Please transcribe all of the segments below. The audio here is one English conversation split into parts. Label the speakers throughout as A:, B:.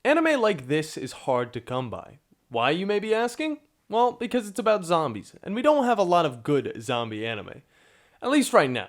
A: Anime like this is hard to come by. Why, you may be asking? Well, because it's about zombies, and we don't have a lot of good zombie anime. At least right now.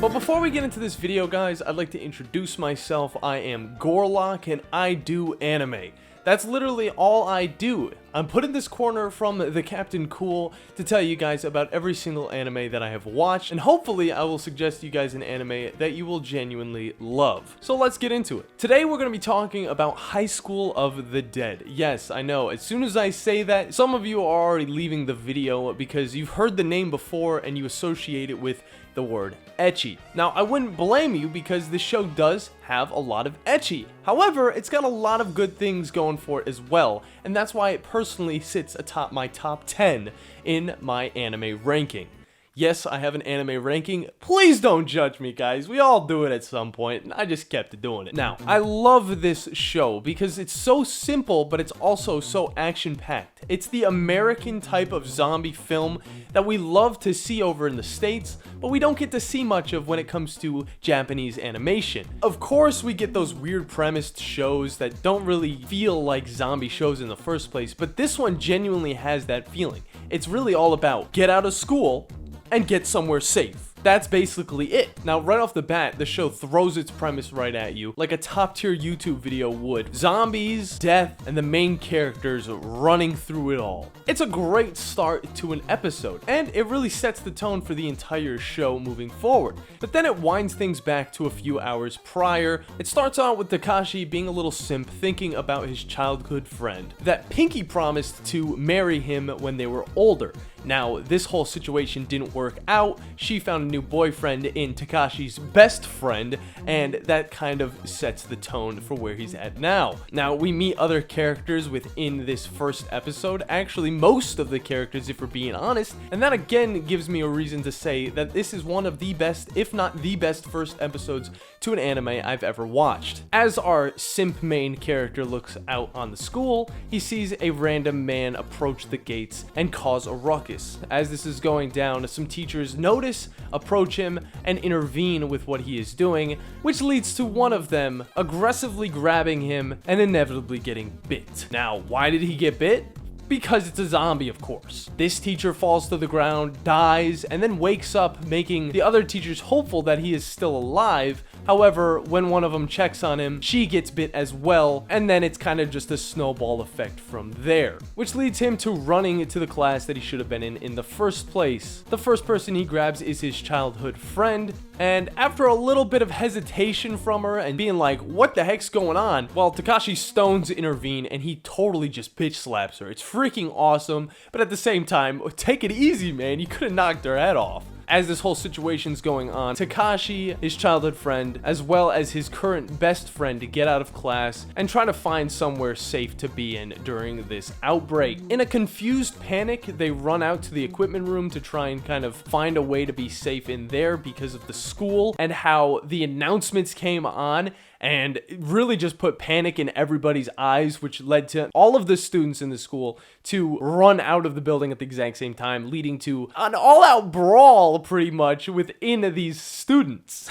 A: But before we get into this video, guys, I'd like to introduce myself. I am Gorlok, and I do anime. That's literally all I do. I'm put in this corner from the Captain Cool to tell you guys about every single anime that I have watched, and hopefully I will suggest you guys an anime that you will genuinely love. So let's get into it. Today we're going to be talking about High School of the Dead. Yes, I know, as soon as I say that, some of you are already leaving the video because you've heard the name before and you associate it with the word ecchi. Now, I wouldn't blame you because this show does have a lot of ecchi. However, it's got a lot of good things going for it as well, and that's why it personally sits atop my top 10 in my anime ranking. Yes, I have an anime ranking. Please don't judge me, guys. We all do it at some point, and I just kept doing it. Now, I love this show because it's so simple, but it's also so action-packed. It's the American type of zombie film that we love to see over in the States, but we don't get to see much of when it comes to Japanese animation. Of course, we get those weird premised shows that don't really feel like zombie shows in the first place, but this one genuinely has that feeling. It's really all about get out of school and get somewhere safe. That's basically it. Now, right off the bat, the show throws its premise right at you, like a top-tier YouTube video would. Zombies, death, and the main characters running through it all. It's a great start to an episode, and it really sets the tone for the entire show moving forward. But then it winds things back to a few hours prior. It starts out with Takashi being a little simp, thinking about his childhood friend, that Pinky promised to marry him when they were older. Now, this whole situation didn't work out. She found a new boyfriend in Takashi's best friend, and that kind of sets the tone for where he's at now. Now, we meet other characters within this first episode, actually most of the characters if we're being honest, and that again gives me a reason to say that this is one of the best, if not the best first episodes to an anime I've ever watched. As our simp main character looks out on the school, he sees a random man approach the gates and cause a ruckus. As this is going down, some teachers notice, approach him, and intervene with what he is doing, which leads to one of them aggressively grabbing him and inevitably getting bit. Now, why did he get bit? Because it's a zombie, of course. This teacher falls to the ground, dies, and then wakes up, making the other teachers hopeful that he is still alive. However, when one of them checks on him, she gets bit as well, and then it's kind of just a snowball effect from there, which leads him to running to the class that he should have been in the first place. The first person he grabs is his childhood friend, and after a little bit of hesitation from her and being like, what the heck's going on? Well, Takashi's stones intervene and he totally just bitch slaps her. It's freaking awesome, but at the same time, take it easy, man. You could have knocked her head off. As this whole situation's going on, Takashi, his childhood friend, as well as his current best friend, to get out of class and try to find somewhere safe to be in during this outbreak. In a confused panic, they run out to the equipment room to try and kind of find a way to be safe in there because of the school and how the announcements came on and really just put panic in everybody's eyes, which led to all of the students in the school to run out of the building at the exact same time, leading to an all-out brawl pretty much within these students.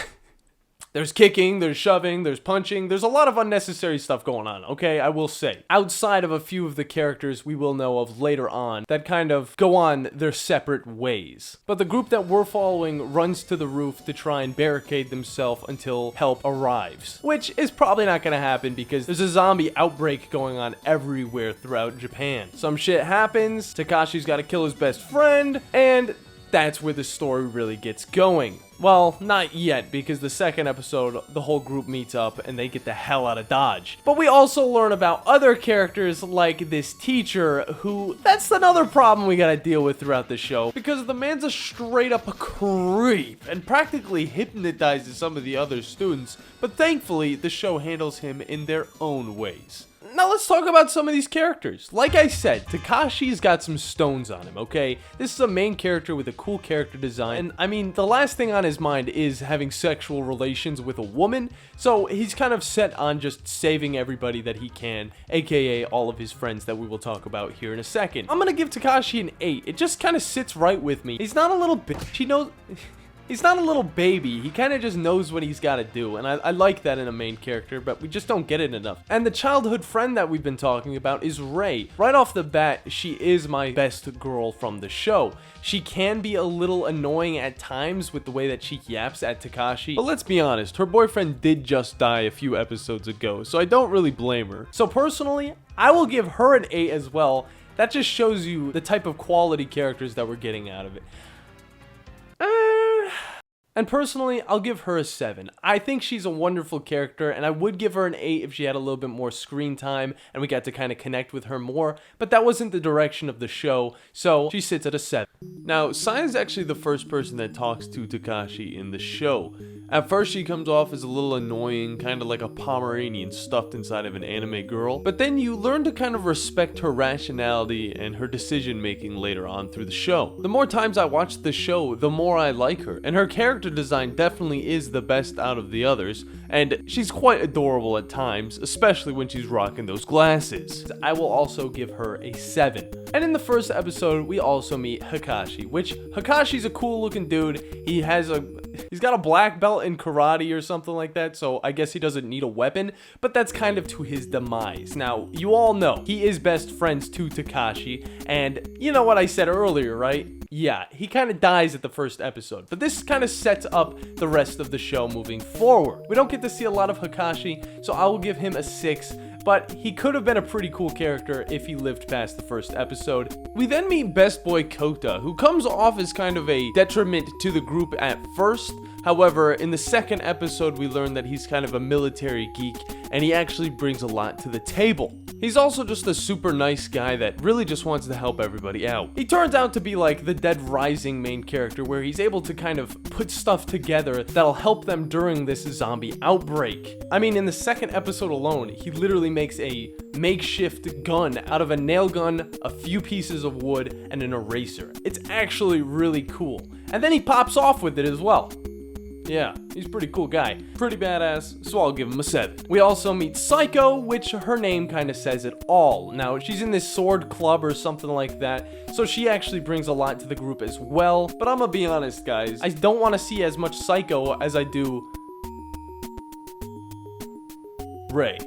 A: There's kicking, there's shoving, there's punching, there's a lot of unnecessary stuff going on, okay, I will say. Outside of a few of the characters we will know of later on that kind of go on their separate ways. But the group that we're following runs to the roof to try and barricade themselves until help arrives, which is probably not going to happen because there's a zombie outbreak going on everywhere throughout Japan. Some shit happens, Takashi's got to kill his best friend, and that's where the story really gets going. Well, not yet, because the second episode, the whole group meets up and they get the hell out of Dodge. But we also learn about other characters like this teacher who, that's another problem we gotta deal with throughout the show, because the man's a straight up creep and practically hypnotizes some of the other students, but thankfully the show handles him in their own ways. Now let's talk about some of these characters. Like I said, Takashi's got some stones on him, okay? This is a main character with a cool character design, and I mean, the last thing on his mind is having sexual relations with a woman, so he's kind of set on just saving everybody that he can, aka all of his friends that we will talk about here in a second. I'm gonna give Takashi an 8. It just kind of sits right with me. He's not a little bitch. He's not a little baby, he kind of just knows what he's got to do, and I like that in a main character, but we just don't get it enough. And the childhood friend that we've been talking about is Rei. Right off the bat, she is my best girl from the show. She can be a little annoying at times with the way that she yaps at Takashi, but let's be honest, her boyfriend did just die a few episodes ago, so I don't really blame her. So personally, I will give her an 8 as well. That just shows you the type of quality characters that we're getting out of it. And personally, I'll give her a 7. I think she's a wonderful character, and I would give her an 8 if she had a little bit more screen time and we got to kind of connect with her more, but that wasn't the direction of the show, so she sits at a 7. Now, Sai is actually the first person that talks to Takashi in the show. At first, she comes off as a little annoying, kind of like a Pomeranian stuffed inside of an anime girl, but then you learn to kind of respect her rationality and her decision making later on through the show. The more times I watch the show, the more I like her, and her character design definitely is the best out of the others, and she's quite adorable at times, especially when she's rocking those glasses. I will also give her a 7. And in the first episode, we also meet Hakashi, which Hakashi's a cool looking dude. He's got a black belt in karate or something like that, so I guess he doesn't need a weapon, but that's kind of to his demise. Now, you all know he is best friends to Takashi, and you know what I said earlier, right? Yeah, he kind of dies at the first episode, but this kind of sets up the rest of the show moving forward. We don't get to see a lot of Hakashi, so I will give him a 6, but he could have been a pretty cool character if he lived past the first episode. We then meet Best Boy Kota, who comes off as kind of a detriment to the group at first. However, in the second episode, we learn that he's kind of a military geek, and he actually brings a lot to the table. He's also just a super nice guy that really just wants to help everybody out. He turns out to be like the Dead Rising main character, where he's able to kind of put stuff together that'll help them during this zombie outbreak. I mean, in the second episode alone, he literally makes a makeshift gun out of a nail gun, a few pieces of wood, and an eraser. It's actually really cool. And then he pops off with it as well. Yeah, he's a pretty cool guy. Pretty badass, so I'll give him a 7. We also meet Psycho, which her name kind of says it all. Now, she's in this sword club or something like that, so she actually brings a lot to the group as well. But I'm gonna be honest, guys, I don't want to see as much Psycho as I do Rei.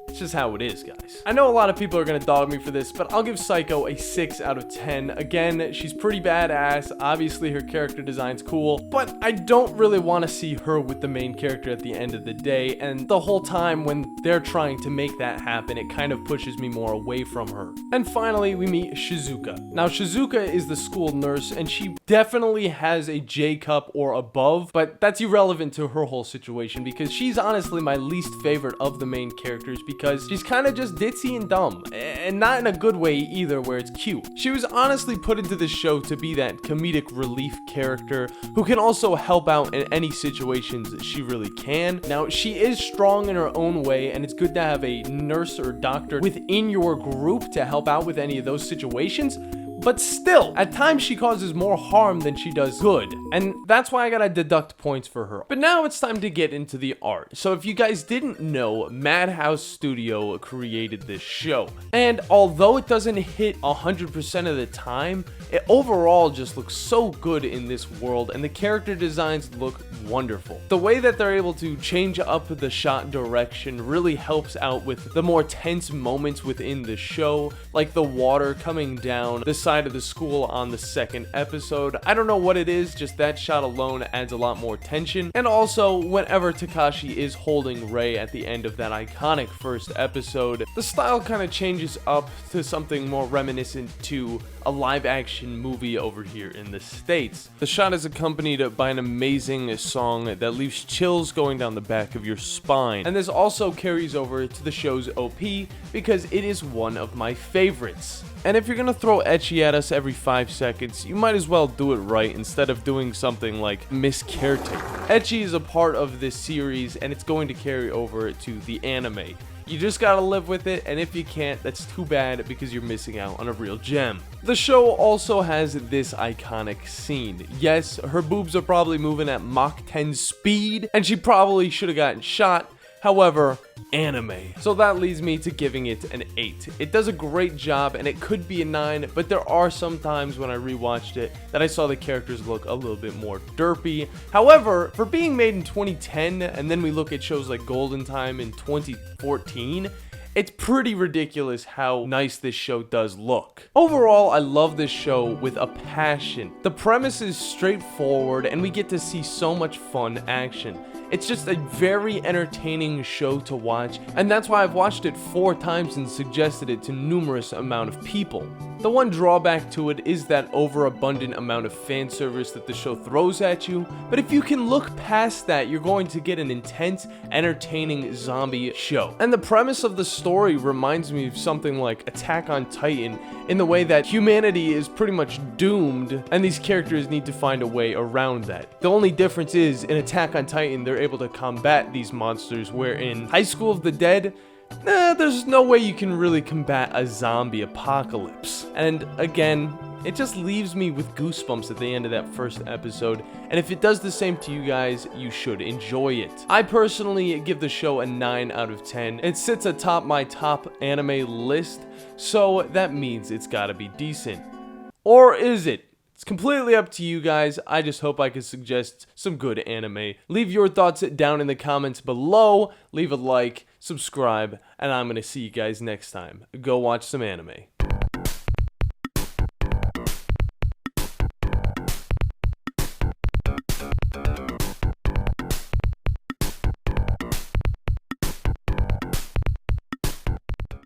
A: It's just how it is, guys. I know a lot of people are gonna dog me for this, but I'll give Psycho a 6 out of 10. Again, she's pretty badass. Obviously, her character design's cool, but I don't really want to see her with the main character at the end of the day, and the whole time when they're trying to make that happen, it kind of pushes me more away from her. And finally, we meet Shizuka. Now, Shizuka is the school nurse, and she definitely has a J cup or above, but that's irrelevant to her whole situation because she's honestly my least favorite of the main characters because she's kind of just ditzy and dumb, and not in a good way either where it's cute. She was honestly put into this show to be that comedic relief character who can also help out in any situations that she really can. Now, she is strong in her own way, and it's good to have a nurse or doctor within your group to help out with any of those situations. But still, at times she causes more harm than she does good, and that's why I gotta deduct points for her. But now it's time to get into the art. So if you guys didn't know, Madhouse Studio created this show, and although it doesn't hit 100% of the time, it overall just looks so good in this world, and the character designs look wonderful. The way that they're able to change up the shot direction really helps out with the more tense moments within the show, like the water coming down the side of the school on the second episode. I don't know what it is, just that shot alone adds a lot more tension. And also, whenever Takashi is holding Rei at the end of that iconic first episode, the style kind of changes up to something more reminiscent to a live-action movie over here in the States. The shot is accompanied by an amazing song that leaves chills going down the back of your spine. And this also carries over to the show's OP because it is one of my favorites. And if you're gonna throw ecchi at us every 5 seconds, you might as well do it right instead of doing something like Miss Caretaker. Ecchi is a part of this series and it's going to carry over to the anime. You just gotta live with it, and if you can't, that's too bad because you're missing out on a real gem. The show also has this iconic scene. Yes, her boobs are probably moving at Mach 10 speed, and she probably should have gotten shot, However, anime. So that leads me to giving it an 8. It does a great job and it could be a 9, but there are some times when I rewatched it that I saw the characters look a little bit more derpy. However, for being made in 2010 and then we look at shows like Golden Time in 2014, it's pretty ridiculous how nice this show does look. Overall, I love this show with a passion. The premise is straightforward and we get to see so much fun action. It's just a very entertaining show to watch, and that's why I've watched it 4 times and suggested it to numerous amount of people. The one drawback to it is that overabundant amount of fan service that the show throws at you, but if you can look past that, you're going to get an intense, entertaining zombie show. And the premise of the story reminds me of something like Attack on Titan, in the way that humanity is pretty much doomed, and these characters need to find a way around that. The only difference is, in Attack on Titan, they're able to combat these monsters, where in High School of the Dead, there's no way you can really combat a zombie apocalypse. And again, it just leaves me with goosebumps at the end of that first episode, and if it does the same to you guys, you should enjoy it. I personally give the show a 9 out of 10. It sits atop my top anime list, so that means it's gotta be decent. Or is it? It's completely up to you guys. I just hope I can suggest some good anime. Leave your thoughts down in the comments below. Leave a like, subscribe, and I'm going to see you guys next time. Go watch some anime.